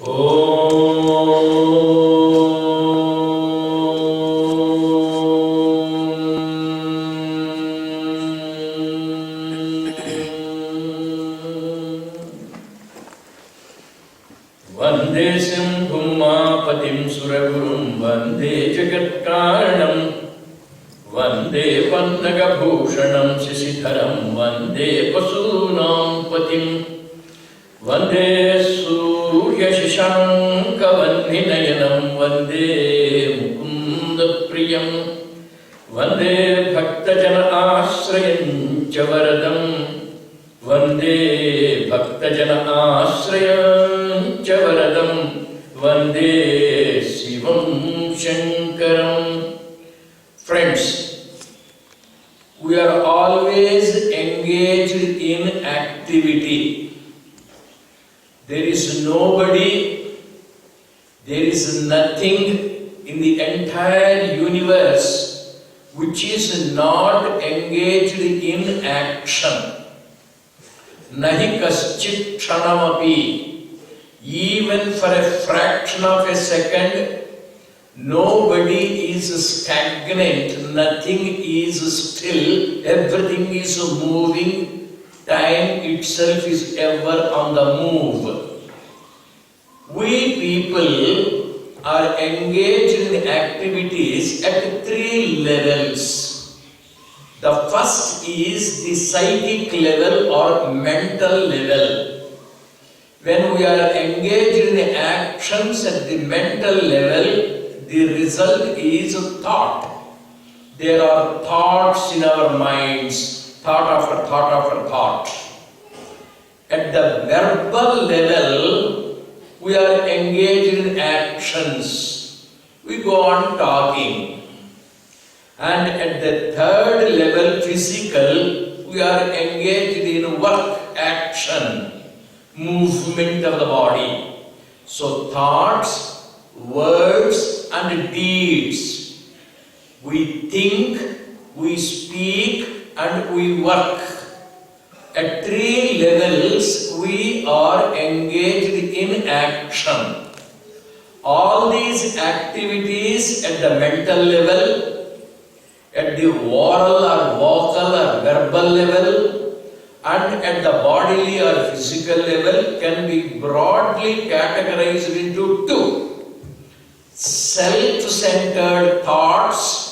Vande Sambhum Mapatim Suragurum Vande Jagatkaranam Vande Vandagabhushanam Sisitharam Vande Pasunam Patim Vande Surya Shishanka Vandhinayanam Vande Mukunda Priyam Vande Bhaktajana Ashrayam Chavaradam Vande Bhaktajana Ashrayam Chavaradam Vande Shivam Shankaram. Friends, we are always engaged in activity. There is nobody, there is nothing in the entire universe which is not engaged in action. Nahi kaschit kshanamapi. Even for a fraction of a second, nobody is stagnant, nothing is still, everything is moving. Time itself is ever on the move. We people are engaged in activities at 3 levels. The first is the psychic level or mental level. When we are engaged in actions at the mental level, the result is thought. There are thoughts in our minds. Thought after thought after thought. At the verbal level, we are engaged in actions. We go on talking. And at the third level, physical, we are engaged in work, action, movement of the body. So thoughts, words and deeds. We think, we speak, and we work. At 3 levels, we are engaged in action. All these activities at the mental level, at the oral or vocal or verbal level, and at the bodily or physical level can be broadly categorized into 2. Self-centered thoughts,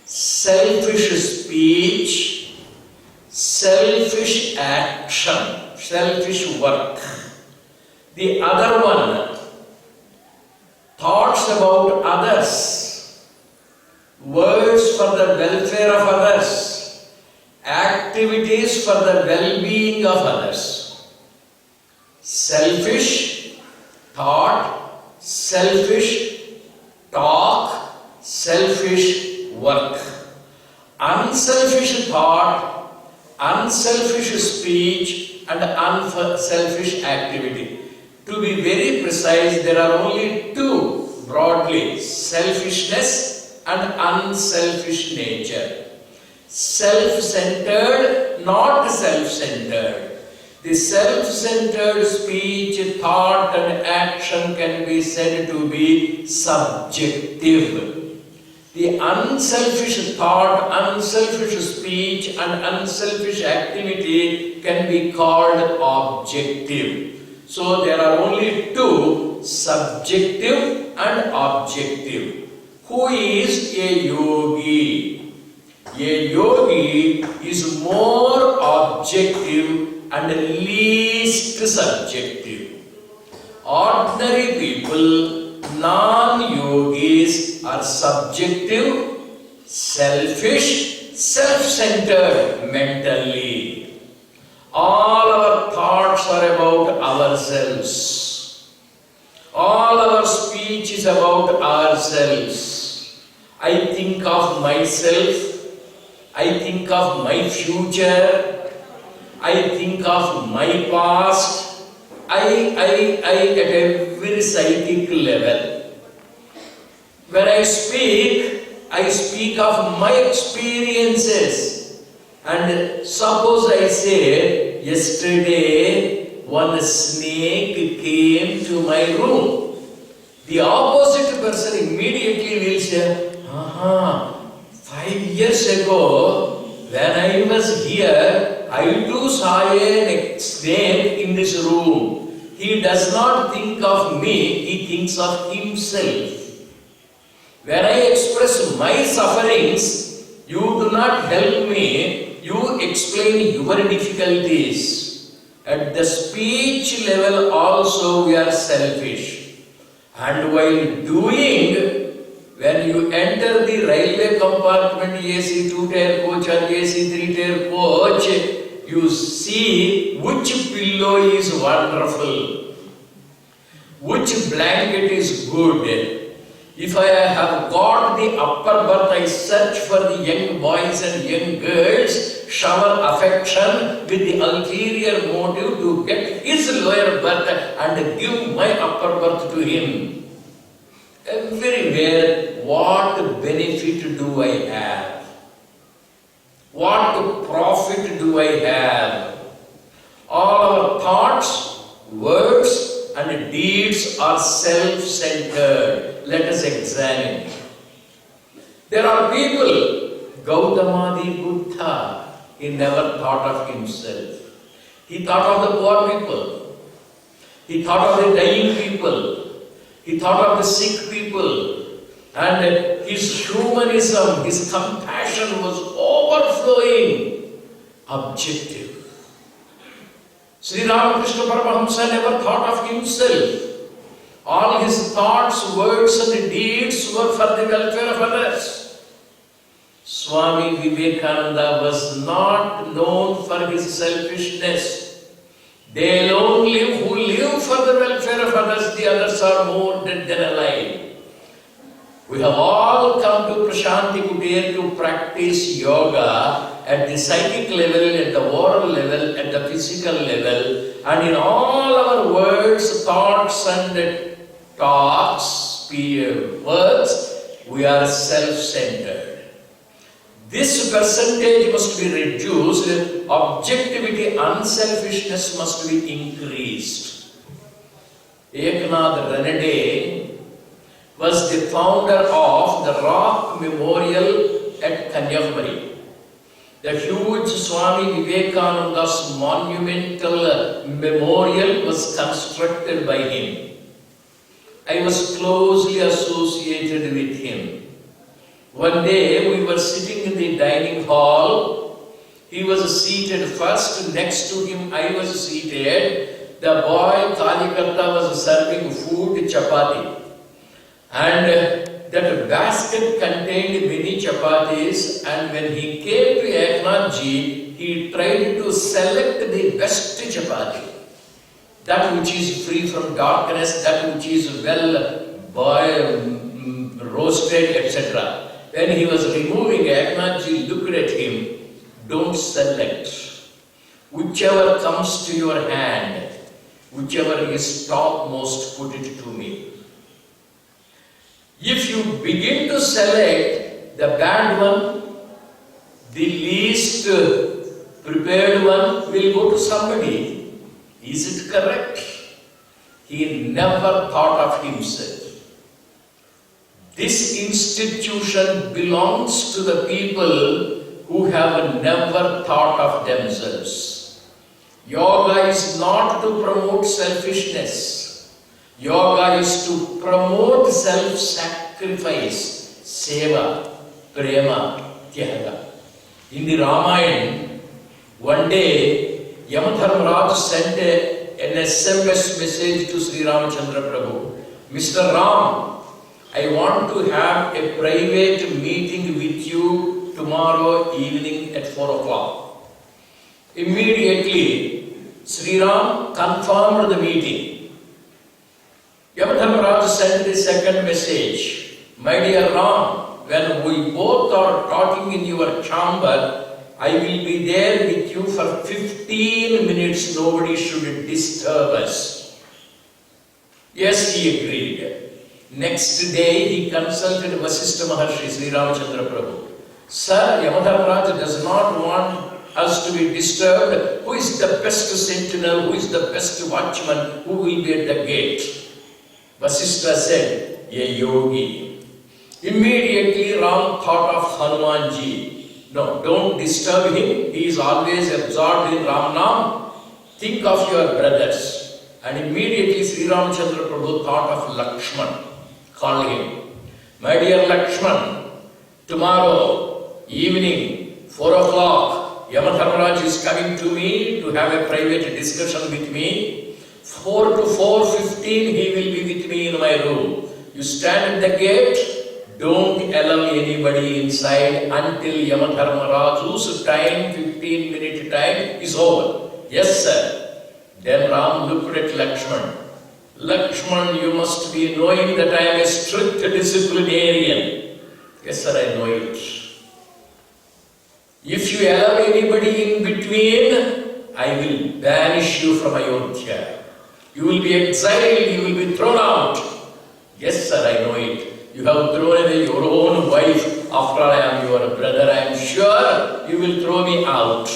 selfish speech, selfish action, selfish work. The other one, thoughts about others, words for the welfare of others, activities for the well-being of others. Selfish thought, selfish talk, selfish work. Unselfish thought, unselfish speech and unselfish activity. To be very precise, there are only 2 broadly, selfishness and unselfish nature. Self-centered, not self-centered. The self-centered speech, thought and action can be said to be subjective. The unselfish thought, unselfish speech and unselfish activity can be called objective. So there are only 2, subjective and objective. Who is a yogi? A yogi is more objective and least subjective. Ordinary people, non-yogis, are subjective, selfish, self-centered mentally. All our thoughts are about ourselves. All our speech is about ourselves. I think of myself. I think of my future. I think of my past. I at a very psychic level. When I speak of my experiences. And suppose I say, yesterday one snake came to my room. The opposite person immediately will say, 5 years ago, when I was here, I too saw a snake in this room. He does not think of me, he thinks of himself. When I express my sufferings, you do not help me, you explain your difficulties. At the speech level also we are selfish. And while doing, when you enter the railway compartment, AC 2-tier coach or AC 3-tier coach, you see which pillow is wonderful, which blanket is good. If I have got the upper berth, I search for the young boys and young girls, shower affection with the ulterior motive to get his lower berth and give my upper berth to him. Everywhere, what benefit do I have? What profit do I have? All our thoughts, words and deeds are self-centered. Let us examine. There are people, Gautama the Buddha, he never thought of himself. He thought of the poor people. He thought of the dying people. He thought of the sick people. And his humanism, his compassion was overflowing, objective. Sri Ramakrishna Paramahamsa never thought of himself. All his thoughts, words and deeds were for the welfare of others. Swami Vivekananda was not known for his selfishness. They alone live who live for the welfare of others, the others are more dead than alive. We have all come to Prashanti Kutir to practice yoga at the psychic level, at the oral level, at the physical level, and in all our words, thoughts and talks, words, we are self-centered. This percentage must be reduced, objectivity, unselfishness must be increased. Eknath Ranade was the founder of the Rock Memorial at Kanyakumari. The huge Swami Vivekananda's monumental memorial was constructed by him. I was closely associated with him. One day we were sitting in the dining hall. He was seated first, next to him I was seated. The boy Kalikarta was serving food, chapati. And that basket contained many chapatis, and when he came to Eknathji, he tried to select the best chapati. That which is free from darkness, that which is well boiled, roasted, etc. When he was removing, Eknathji looked at him. Don't select. Whichever comes to your hand, whichever is topmost, put it to me. If you begin to select the bad one, the least prepared one will go to somebody. Is it correct? He never thought of himself. This institution belongs to the people who have never thought of themselves. Yoga is not to promote selfishness. Yoga is to promote self-sacrifice, seva, prema, tyaga. In the Ramayana, one day, Yamadharmaraj sent an SMS message to Sri Ramachandra Prabhu. Mr. Ram, I want to have a private meeting with you tomorrow evening at 4 o'clock. Immediately, Sri Ram confirmed the meeting. Yamadharmaraj sent the second message. My dear Ram, when we both are talking in your chamber, I will be there with you for 15 minutes. Nobody should disturb us. Yes, he agreed. Next day, he consulted Vasishtha Maharshi, Sri Ramachandra Prabhu. Sir, Yamadharmaraj does not want has to be disturbed. Who is the best sentinel? Who is the best watchman? Who will be at the gate? Vasishtha said, a yogi. Immediately Ram thought of Hanumanji. No, don't disturb him. He is always absorbed in Ram Nam. Think of your brothers. And immediately Sri Ramachandra Prabhu thought of Lakshman. Called him. My dear Lakshman, tomorrow evening, 4 o'clock, Yamadharmaraj is coming to me to have a private discussion with me. 4 to 4:15 he will be with me in my room. You stand at the gate, don't allow anybody inside until Yamadharmaraj's time, 15-minute time is over. Yes, sir. Then Ram looked at Lakshman. Lakshman, you must be knowing that I am a strict disciplinarian. Yes, sir, I know it. If you allow anybody in between, I will banish you from Ayodhya. You will be exiled, you will be thrown out. Yes, sir, I know it. You have thrown away your own wife. After all, I am your brother. I am sure you will throw me out.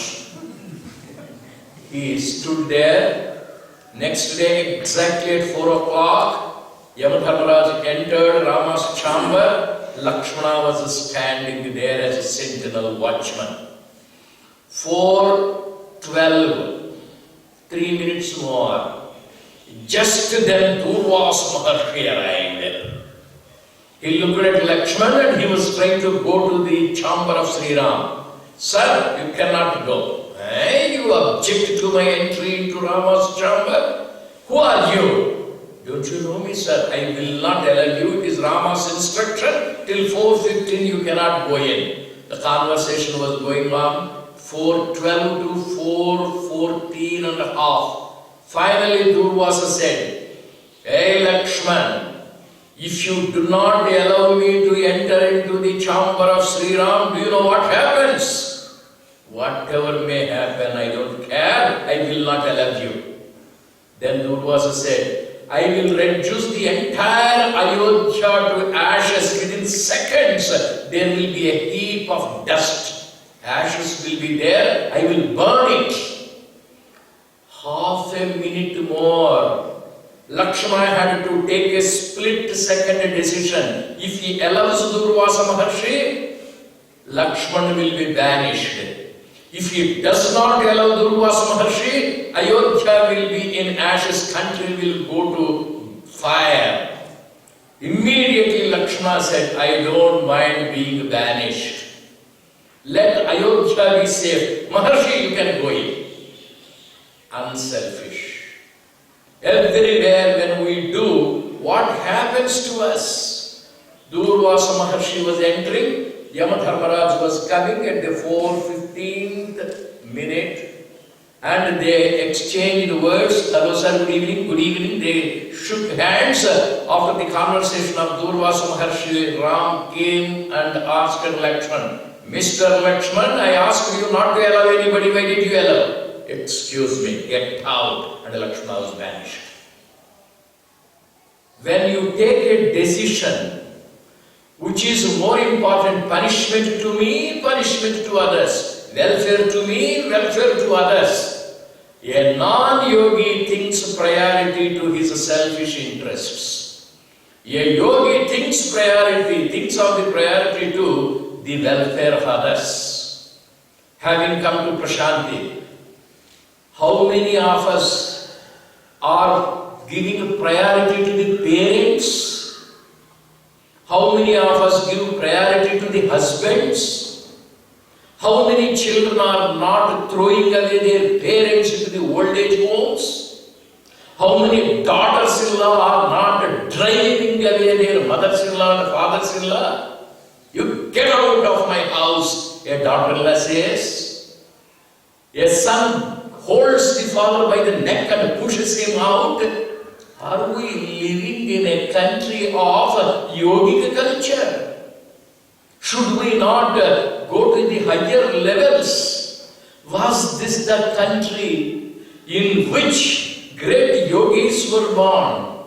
He stood there. Next day, exactly at 4 o'clock, Yamadharmaraj entered Rama's chamber. Lakshmana was standing there as a sentinel watchman. 4:12, 3 minutes more. Just then Durvasa Maharshi arrived. He looked at Lakshman and he was trying to go to the chamber of Sri Ram. Sir, you cannot go. You object to my entry into Rama's chamber? Who are you? Don't you know me, sir? I will not allow you. It is Rama's instruction. Till 4:15 you cannot go in. The conversation was going on 4:12 to 4:14 and a half. Finally Durvasa said, Hey Lakshman, if you do not allow me to enter into the chamber of Sri Ram, do you know what happens? Whatever may happen, I don't care. I will not allow you. Then Durvasa said, I will reduce the entire Ayodhya to ashes within seconds. There will be a heap of dust. Ashes will be there. I will burn it. Half a minute more. Lakshmana had to take a split-second decision. If he allows Durvasa Maharshi, Lakshmana will be banished. If he does not allow Durvasa Maharshi, Ayodhya will be in ashes, country will go to fire. Immediately Lakshmana said, I don't mind being banished. Let Ayodhya be safe. Maharshi, you can go in. Unselfish. Everywhere when we do, what happens to us? Durvasa Maharshi was entering, Yamadharmaraj was coming at the 4:15th minute and they exchanged words. Hello sir, good evening, good evening. They shook hands. After the conversation of Durvasa Maharshi, Ram came and asked Lakshman, Mr. Lakshman, I asked you not to allow anybody, why did you allow? Excuse me, get out. And Lakshmana was banished. When you take a decision, which is more important, punishment to me, punishment to others, welfare to me, welfare to others, a non-yogi thinks priority to his selfish interests. A yogi thinks of the priority to the welfare of others. Having come to Prashanti, how many of us are giving priority to the parents? How many of us give priority to the husbands? How many children are not throwing away their parents into the old age homes? How many daughters-in-law are not driving away their mothers-in-law and fathers-in-law? You get out of my house, a daughter-in-law says. A son holds the father by the neck and pushes him out. Are we living in a country of yogic culture? Should we not go to the higher levels? Was this the country in which great yogis were born?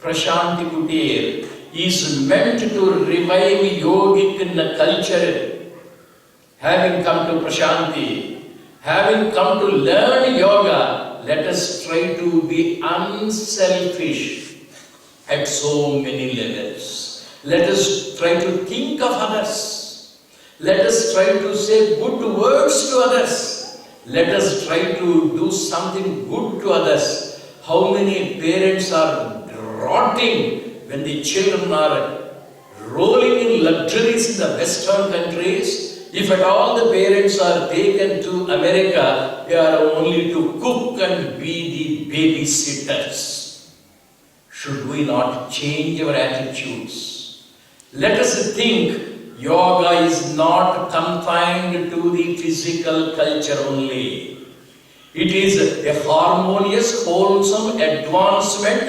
Prashanti Kutir is meant to revive yogic culture. Having come to Prashanti, Having come to learn yoga, let us try to be unselfish at so many levels. Let us try to think of others. Let us try to say good words to others. Let us try to do something good to others. How many parents are rotting when the children are rolling in luxuries in the Western countries? If at all the parents are taken to America, they are only to cook and be the babysitters. Should we not change our attitudes? Let us think yoga is not confined to the physical culture only. It is a harmonious, wholesome advancement,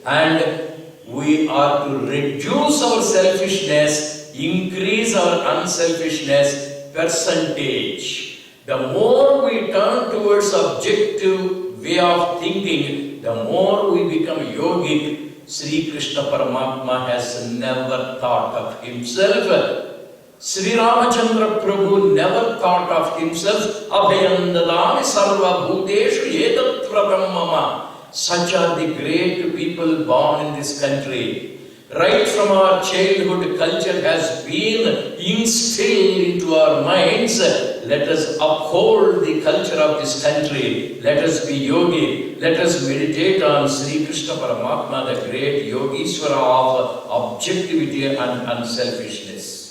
and we are to reduce our selfishness, increase our unselfishness percentage. The more we turn towards objective way of thinking, the more we become yogic. Sri Krishna Paramatma has never thought of himself. Sri Ramachandra Prabhu never thought of himself. Abhayandadami sarva bhuteshu etatvaram mama. Such are the great people born in this country. Right from our childhood, culture has been instilled into our minds. Let us uphold the culture of this country. Let us be yogi. Let us meditate on Sri Krishna Paramatma, the great Yogishwara of objectivity and unselfishness.